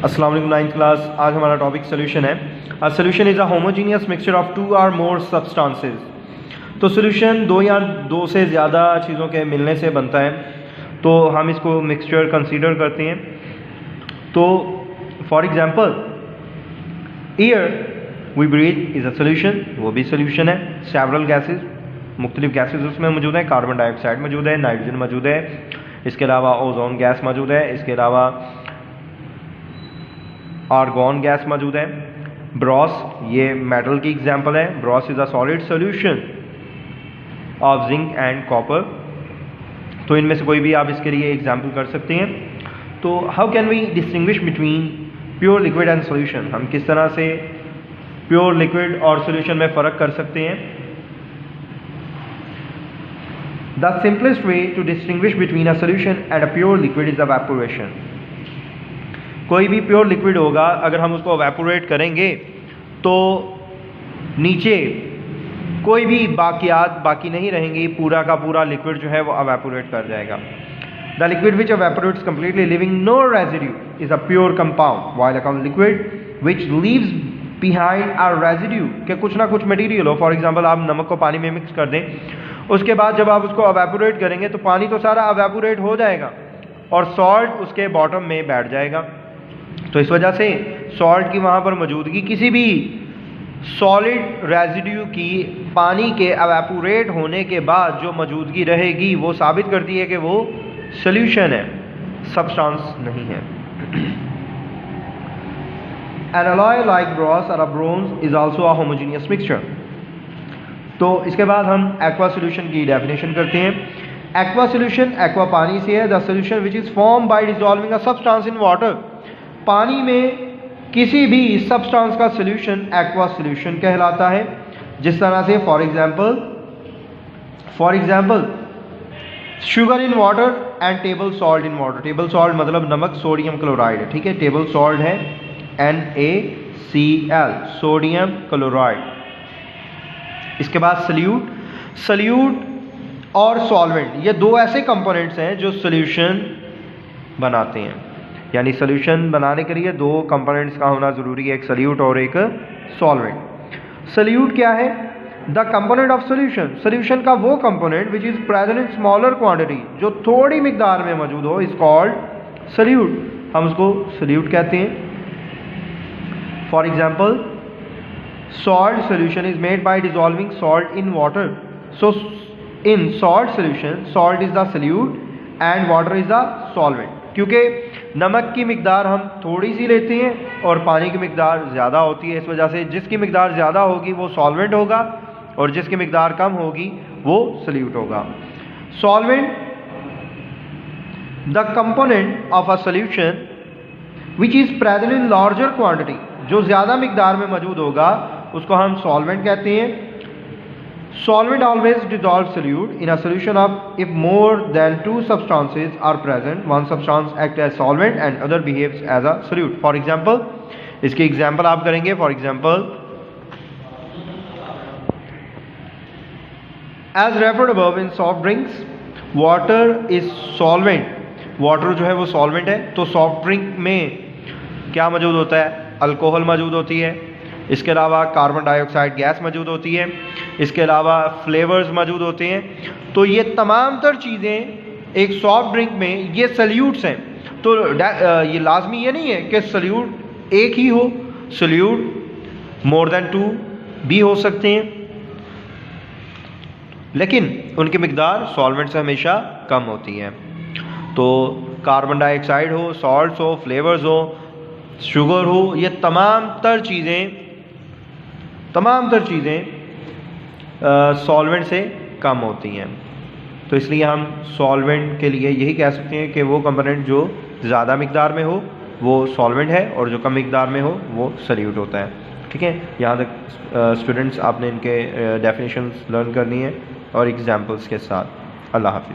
अस्सलाम वालेकुम 9th class. आज हमारा टॉपिक सोल्यूशन है। A solution is a homogeneous mixture of 2 और मोर सब्सटेंसेस। तो सोल्यूशन दो या दो से ज़्यादा चीज़ों के मिलने से बनता है, तो हम इसको मिक्सचर कंसीडर करते हैं। तो for example air we breathe is a solution, वो भी सोल्यूशन है। सेवरल गैसेज, मुख्तलिफ गैसेज उसमें मौजूद है। कार्बन डाइऑक्साइड मौजूद है, नाइट्रोजन मौजूद है, इसके अलावा ओजोन गैस मौजूद है, इसके अलावा आर्गॉन गैस मौजूद है। ब्रॉस, ये मेटल की एग्जांपल है। Bros is a solid solution of zinc and copper. तो इनमें से कोई भी आप इसके लिए एग्जांपल कर सकते हैं। तो how can we distinguish between pure liquid and solution, हम किस तरह से प्योर लिक्विड और सॉल्यूशन में फ़र्क कर सकते हैं। The simplest way to distinguish between a solution and a pure liquid is evaporation. कोई भी प्योर लिक्विड होगा, अगर हम उसको एवेपोरेट करेंगे तो नीचे कोई भी बाकियात बाकी नहीं रहेंगी, पूरा का पूरा लिक्विड जो है वो एवेपोरेट कर जाएगा। The liquid which evaporates completely leaving no residue is a pure compound, while a liquid which leaves behind a residue, के कुछ ना कुछ मटेरियल हो। फॉर एग्जांपल आप नमक को पानी में मिक्स कर दें, उसके बाद जब आप उसको एवेपोरेट करेंगे तो पानी तो सारा एवेपोरेट हो जाएगा और सॉल्ट उसके बॉटम में बैठ जाएगा। तो इस वजह से सॉल्ट की वहाँ पर मौजूदगी किसी भी सॉलिड रेजिड्यू की पानी के एवेपोरेट होने के बाद जो मौजूदगी रहेगी वो साबित करती है कि वो सॉल्यूशन है, सब्सटेंस नहीं है। An alloy like brass or a bronze is also a homogeneous mixture। तो इसके बाद हम एक्वा सॉल्यूशन की डेफिनेशन करते हैं। एक्वा सॉल्यूशन, एक्वा पानी से है, the solution which is form by dissolving a substance in water. पानी में किसी भी सब्सटेंस का सॉल्यूशन एक्वा सॉल्यूशन कहलाता है। जिस तरह से for example sugar in water and table salt in water. Table salt मतलब नमक, सोडियम क्लोराइड है, ठीक है। टेबल सॉल्ट है NaCl, सोडियम क्लोराइड। इसके बाद सल्यूट और सॉल्वेंट, ये दो ऐसे कंपोनेंट्स हैं जो सॉल्यूशन बनाते हैं। यानी सॉल्यूशन बनाने के लिए दो कंपोनेंट्स का होना ज़रूरी है, एक सल्यूट और एक सॉल्वेंट। सल्यूट क्या है? The component of solution, solution का वो component which is present in smaller quantity, जो थोड़ी मिकदार में मौजूद हो, इज कॉल्ड सल्यूट। हम उसको सल्यूट कहते हैं। For example salt solution is made by dissolving salt in water. So in salt solution salt is the solute and water is the solvent. क्योंकि नमक की मिकदार हम थोड़ी सी लेते हैं और पानी की मिकदार ज़्यादा होती है, इस वजह से जिसकी मिकदार ज़्यादा होगी वो सॉल्वेंट होगा और जिसकी मिकदार कम होगी वो सल्यूट होगा। Solvent, the component of a solution which is present in larger quantity, जो ज़्यादा मिकदार में मौजूद होगा उसको हम सॉल्वेंट कहते हैं। Solvent always dissolves solute in a solution of if more than two substances are present, one substance acts as solvent and other behaves as a solute. For example, इसकी एग्जाम्पल आप करेंगे। For example as referred above in soft drinks, water is solvent। Water जो है वो solvent है। तो soft drink में क्या मौजूद होता है? अल्कोहल मौजूद होती है, इसके अलावा कार्बन डाइऑक्साइड गैस मौजूद होती है, इसके अलावा फ्लेवर्स मौजूद होते हैं। तो ये तमाम तर चीज़ें एक सॉफ्ट ड्रिंक में ये सल्यूट्स हैं। तो ये लाजमी ये नहीं है कि सल्यूट एक ही हो, सल्यूट मोर देन 2 भी हो सकते हैं, लेकिन उनकी मिकदार सॉल्वेंट से हमेशा कम होती है। तो कार्बन डाइऑक्साइड हो, सॉल्ट्स हो, फ्लेवर्स हो, शुगर हो, ये तमाम तर चीज़ें सॉल्वेंट से कम होती हैं। तो इसलिए हम सॉल्वेंट के लिए यही कह सकते हैं कि वो कंपोनेंट जो ज़्यादा मिकदार में हो वो सॉल्वेंट है और जो कम मिकदार में हो वो सल्यूट होता है। ठीक है, यहाँ तक स्टूडेंट्स आपने इनके डेफिनेशंस लर्न करनी है और एग्जांपल्स के साथ। अल्लाह हाफिज़।